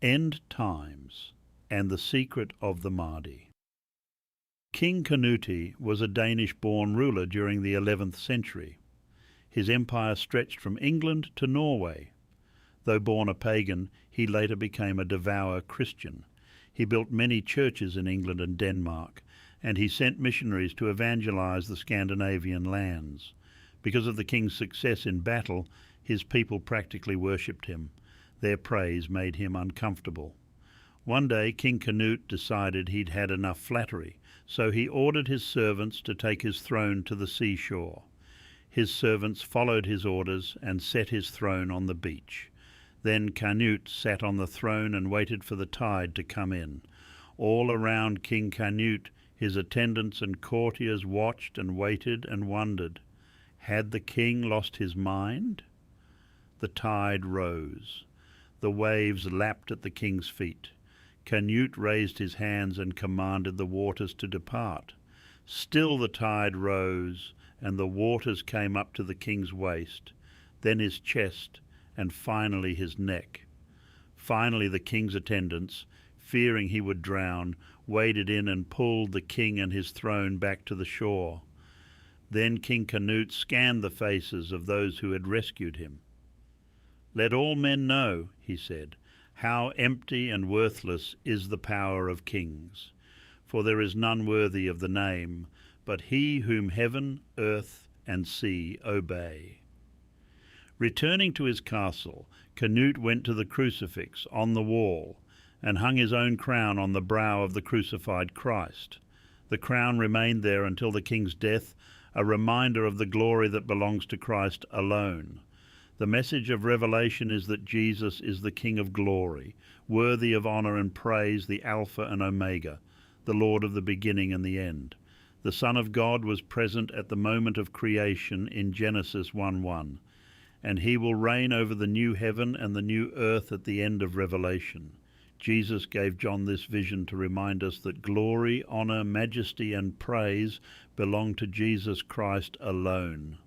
End Times and the Secret of the Mahdi. King Canute was a Danish-born ruler during the 11th century. His empire stretched from England to Norway. Though born a pagan, he later became a devout Christian. He built many churches in England and Denmark, and he sent missionaries to evangelize the Scandinavian lands. Because of the king's success in battle, his people practically worshipped him. Their praise made him uncomfortable. One day King Canute decided he'd had enough flattery, so he ordered his servants to take his throne to the seashore. His servants followed his orders and set his throne on the beach. Then Canute sat on the throne and waited for the tide to come in. All around King Canute, his attendants and courtiers watched and waited and wondered. Had the king lost his mind? The tide rose. The waves lapped at the king's feet. Canute raised his hands and commanded the waters to depart. Still the tide rose, and the waters came up to the king's waist, then his chest, and finally his neck. Finally the king's attendants, fearing he would drown, waded in and pulled the king and his throne back to the shore. Then King Canute scanned the faces of those who had rescued him. "Let all men know," he said, "how empty and worthless is the power of kings. For there is none worthy of the name, but he whom heaven, earth, and sea obey." Returning to his castle, Canute went to the crucifix on the wall and hung his own crown on the brow of the crucified Christ. The crown remained there until the king's death, a reminder of the glory that belongs to Christ alone. The message of Revelation is that Jesus is the King of glory, worthy of honor and praise, the Alpha and Omega, the Lord of the beginning and the end. The Son of God was present at the moment of creation in Genesis 1:1, and he will reign over the new heaven and the new earth at the end of Revelation. Jesus gave John this vision to remind us that glory, honor, majesty, and praise belong to Jesus Christ alone.